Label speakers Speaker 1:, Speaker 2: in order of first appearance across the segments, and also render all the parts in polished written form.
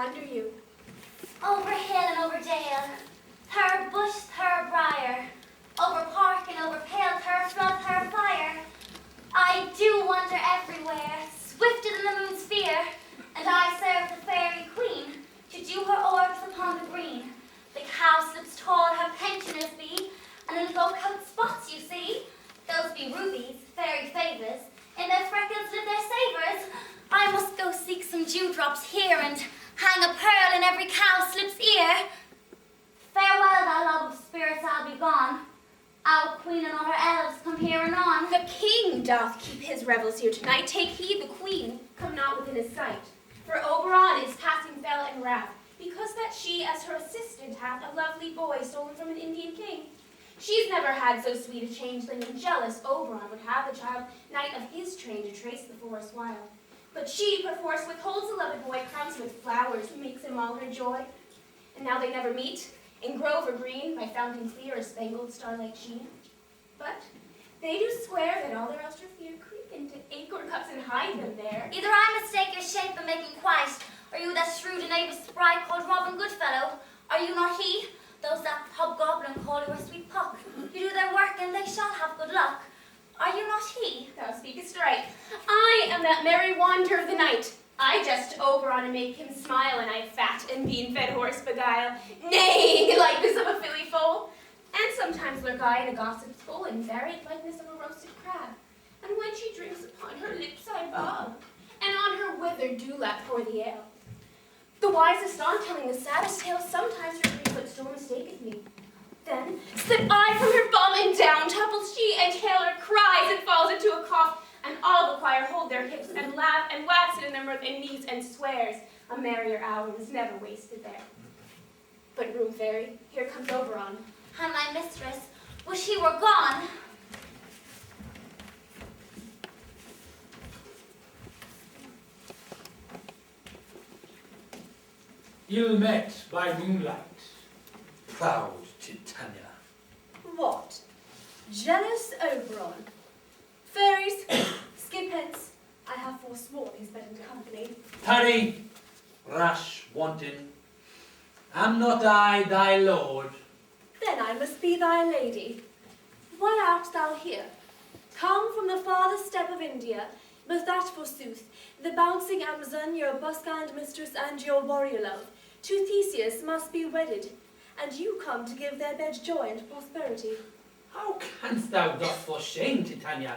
Speaker 1: wander you?
Speaker 2: Over hill and over dale, thur bush, thur briar, over park and over pale, thur flood, thur fire. I do wander everywhere, swifter than the moon's sphere, and I serve the fairy queen to do her orbs upon the green. The cowslips tall her pensioners be, and in low-coat spots you see, those be rubies, fairy favours, in their freckles live their savours. I must go seek some dewdrops here and hang a pearl in every cowslip's ear. Farewell, thou love of spirits, I'll be gone. Our queen and all her elves come here anon.
Speaker 1: The king doth keep his revels here tonight. Take heed, the queen come not within his sight. For Oberon is passing fell in wrath, because that she as her assistant hath a lovely boy stolen from an Indian king. She's never had so sweet a changeling, and jealous Oberon would have the child knight of his train to trace the forest wild. But she perforce withholds the loved boy, crowns him with flowers, makes him all her joy. And now they never meet, in grove or green, by fountain clear or spangled starlight sheen. But they do swear that all their elster fear creep into acorn cups and hide them there.
Speaker 2: Either I mistake your shape and make inquest, or you that shrewd and able sprite called Robin Goodfellow. Are you not he? Those that hobgoblin call you a sweet puck. You do their work and they shall have good luck. Are you not he?
Speaker 1: Thou speakest right. I am that merry wanderer of the night. I jest Oberon and make him smile, and I fat and bean-fed horse beguile, neighing likeness of a filly foal. And sometimes lurk I in a gossip's hole, in varied likeness of a roasted crab. And when she drinks upon her lips I bob, and on her withered dewlap pour the ale. The wisest on telling the saddest tale, sometimes her free footstool mistaketh me. Then slip I from her bum, and down tumbles she, and Taylor cries and falls into a cough, and all the choir hold their hips and laugh and wax it in their mirth and knees and swears a merrier hour was never wasted there. But room fairy, here comes Oberon.
Speaker 2: And my mistress, wish he were gone.
Speaker 3: Ill met by moonlight, proud Titania.
Speaker 4: What? Jealous Oberon? Fairies, skip hence. I have forsworn his better company.
Speaker 3: Tarry, rash wanton. Am not I thy lord?
Speaker 4: Then I must be thy lady. Why art thou here? Come from the farthest step of India, but that forsooth, the bouncing Amazon, your busk-eyed mistress and your warrior love, to Theseus must be wedded, and you come to give their bed joy and prosperity.
Speaker 3: How canst thou thus for shame, Titania,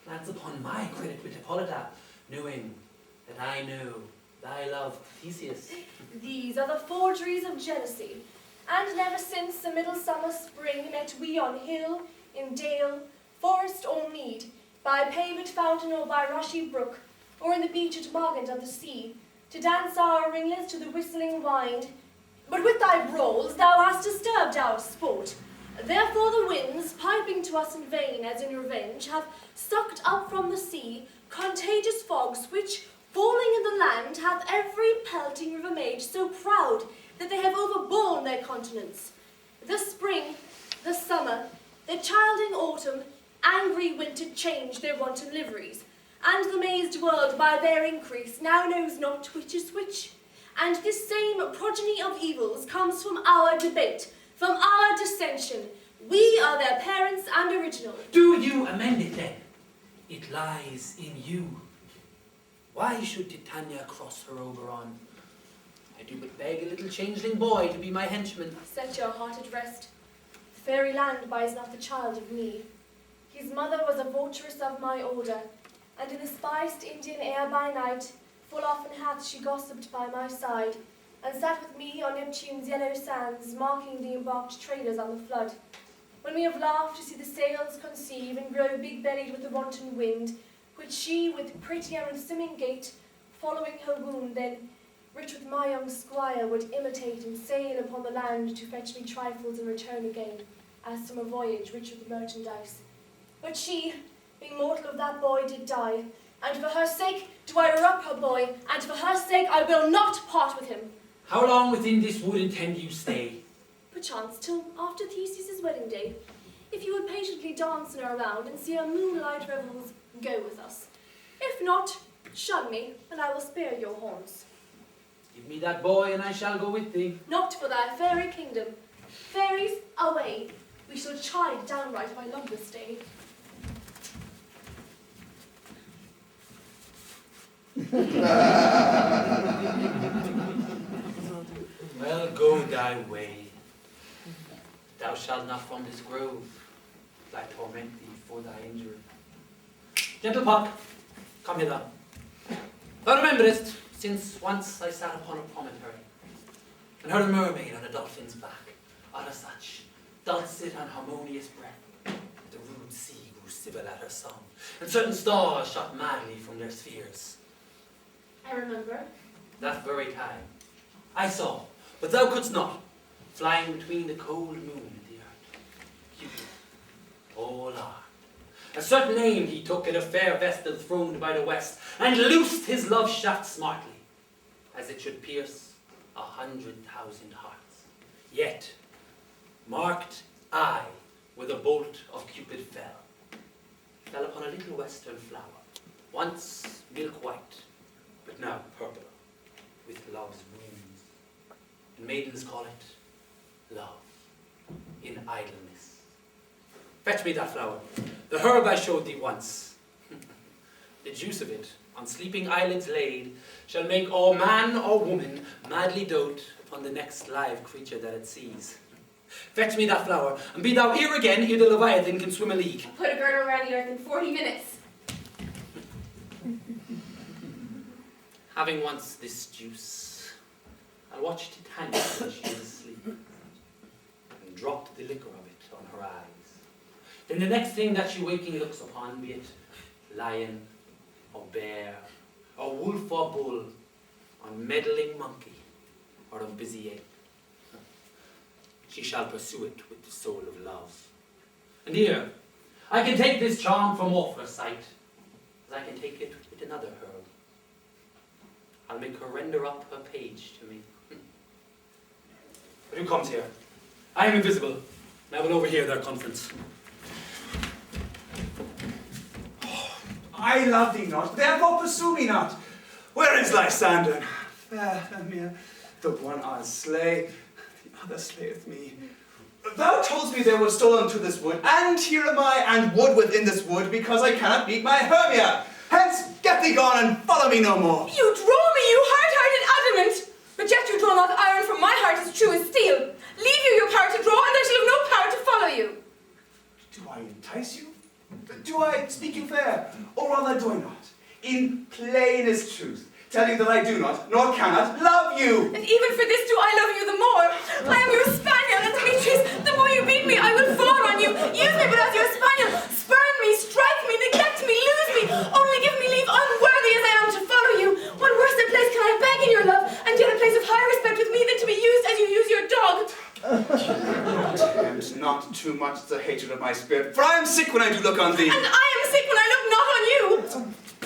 Speaker 3: glance upon my credit with Hippolyta, knowing that I know thy love Theseus?
Speaker 4: These are the forgeries of jealousy, and never since the middle summer spring met we on hill, in dale, forest or mead, by paved fountain or by rushy brook, or in the beached margent of the sea, to dance our ringlets to the whistling wind. But with thy brawls thou hast disturbed our sport. Therefore the winds, piping to us in vain as in revenge, have sucked up from the sea contagious fogs, which, falling in the land, hath every pelting river made so proud that they have overborne their continents. The spring, the summer, the childing autumn, angry winter change their wanton liveries, and the mazed world by their increase now knows not which is which. And this same progeny of evils comes from our debate, from our dissension. We are their parents and original.
Speaker 3: Do you amend it then? It lies in you. Why should Titania cross her Oberon? I do but beg a little changeling boy to be my henchman.
Speaker 4: Set your heart at rest. Fairy land buys not the child of me. His mother was a votaress of my order, and in the spiced Indian air by night, full often hath she gossiped by my side, and sat with me on Neptune's yellow sands, marking the embarked traders on the flood. When we have laughed to see the sails conceive and grow big-bellied with the wanton wind, which she, with prettier and swimming gait, following her wound, then, rich with my young squire, would imitate and sail upon the land to fetch me trifles and return again, as from a voyage rich with merchandise. But she, being mortal of that boy, did die, and for her sake do I rear up her boy, and for her sake I will not part with him.
Speaker 3: How long within this wood intend you stay?
Speaker 4: Perchance till after Theseus' wedding day, if you would patiently dance in her around and see her moonlight revels, go with us. If not, shun me, and I will spare your horns.
Speaker 3: Give me that boy, and I shall go with thee.
Speaker 4: Not for thy fairy kingdom. Fairies, away. We shall chide downright if I love this day.
Speaker 3: Well, go thy way. Thou shalt not from this grove. I torment thee for thy injury. Gentle Puck, come hither. Thou rememberest, since once I sat upon a promontory, and heard a mermaid on a dolphin's back utter such dulcet and harmonious breath, that the rude sea grew civil at her song, and certain stars shot madly from their spheres.
Speaker 1: I remember.
Speaker 3: That very time, I saw, but thou couldst not, flying between the cold moon and the earth, Cupid, all armed. A certain aim he took at a fair vestal throned by the west, and loosed his love shaft smartly, as it should pierce 100,000 hearts. Yet, marked I, where the bolt of Cupid fell upon a little western flower, once milk white, but now purple, with love's wounds. And maidens call it love, in idleness. Fetch me that flower, the herb I showed thee once. The juice of it, on sleeping eyelids laid, shall make all man or woman madly dote upon the next live creature that it sees. Fetch me that flower, and be thou here again ere the Leviathan can swim a league.
Speaker 1: Put a girdle around the earth in 40 minutes.
Speaker 3: Having once this juice, I watched Titania when she was asleep, and dropped the liquor of it on her eyes. Then the next thing that she waking looks upon, be it lion, or bear, or wolf or bull, on meddling monkey, or on busy ape, she shall pursue it with the soul of love. And here, I can take this charm from off her sight, as I can take it with another herb. I'll make her render up her page to me. But who comes here? I am invisible, and I will overhear their conference.
Speaker 5: I love thee not, therefore pursue me not. Where is Lysander? Fair Lamia, the one I'll slay, the other slayeth me. Thou toldst me there was stolen to this wood, and here am I, and wood within this wood, because I cannot meet my Hermia. Hence, get thee gone, and follow me no more.
Speaker 6: You draw me, you hard-hearted adamant! But yet you draw not iron from my heart as true as steel. Leave you your power to draw, and I shall have no power to follow you.
Speaker 5: Do I entice you? Do I speak you fair? Or rather do I not? In plainest truth, tell you that I do not, nor cannot, love you!
Speaker 6: And even for this do I love you the more. I am your spaniel, and Demetrius, the more you beat me, I will fall on you. Use me but as your spaniel. Spurn me, strike me, neglect me, lose me. Only give me leave, unworthy as I am to follow you. What worse a place can I beg in your love, and yet a place of high respect with me than to be used as you use your dog?
Speaker 5: Attempt not too much the hatred of my spirit, for I am sick when I do look on thee.
Speaker 6: And I am sick when I look not on you.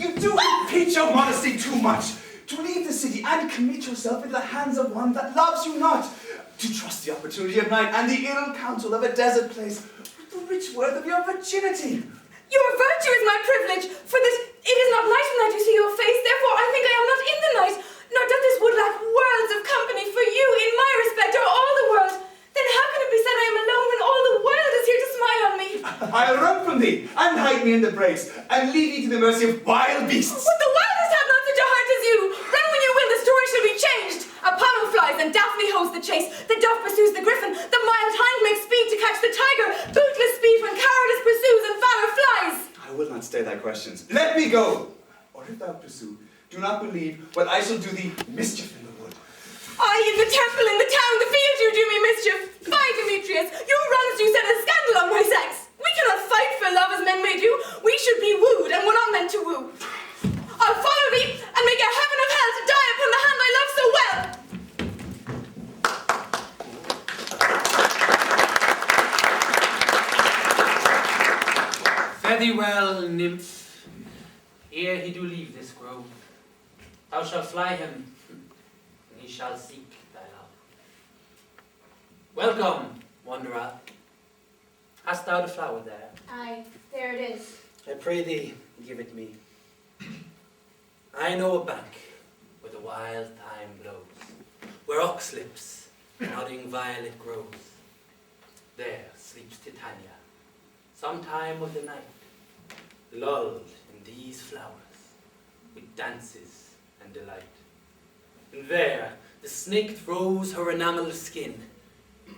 Speaker 5: You do impeach your modesty too much. To leave the city and commit yourself into the hands of one that loves you not. To trust the opportunity of night and the ill counsel of a desert place with the rich worth of your virginity.
Speaker 6: Your virtue is my privilege, for that it is not night when I do see your face, therefore I think I am not in the night, nor doth this wood lack worlds of company for you in my respect or all the world. Then how can it be said I am alone when all the world is here to smile on me?
Speaker 5: I'll run from thee and hide me in the brace and leave thee to the mercy of wild beasts.
Speaker 6: But the wildest have not such a heart as you. Run when you will, the story shall be changed. Apollo flies and Daphne holds the chase. The dove pursues the griffin. The mild hind makes speed to catch the tiger. Bootless speed when cowardice pursues and valor flies.
Speaker 5: I will not stay thy questions. Let me go. Or if thou pursue, do not believe but I shall do thee mischief in the wood.
Speaker 6: I, in the temple, in the town, the field, you do me mischief. Fie, Demetrius, your wrongs do set a scandal on my sex. We cannot fight for love as men may do. We should be wooed, and we're not meant to woo. I'll follow thee, and make a heaven of hell to die upon the hand I love so well.
Speaker 3: Fare thee well, nymph, ere he do leave this grove. Thou shalt fly him, and he shall seek thy love. Welcome, wanderer. Hast thou the flower there?
Speaker 1: Aye, there it is.
Speaker 3: I pray thee, give it me. I know a bank where the wild thyme blows, where oxlips, nodding violet grows. There sleeps Titania, some time of the night, lulled in these flowers, with dances and delight. And there the snake throws her enamelled skin,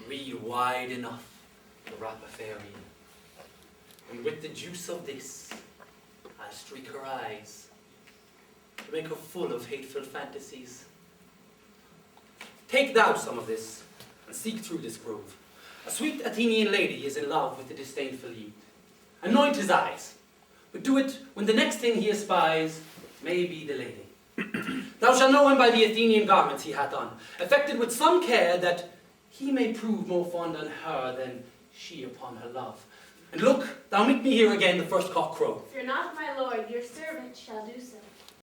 Speaker 3: reed wide enough to wrap a fairy in. And with the juice of this, I'll streak her eyes, to make her full of hateful fantasies. Take thou some of this, and seek through this grove. A sweet Athenian lady is in love with a disdainful youth. Anoint his eyes, but do it when the next thing he espies may be the lady. Thou shalt know him by the Athenian garments he hath on, affected with some care that he may prove more fond on her than she upon her love. And look, thou meet me here again the first cock crow.
Speaker 1: Fear not, my lord, your servant shall do so.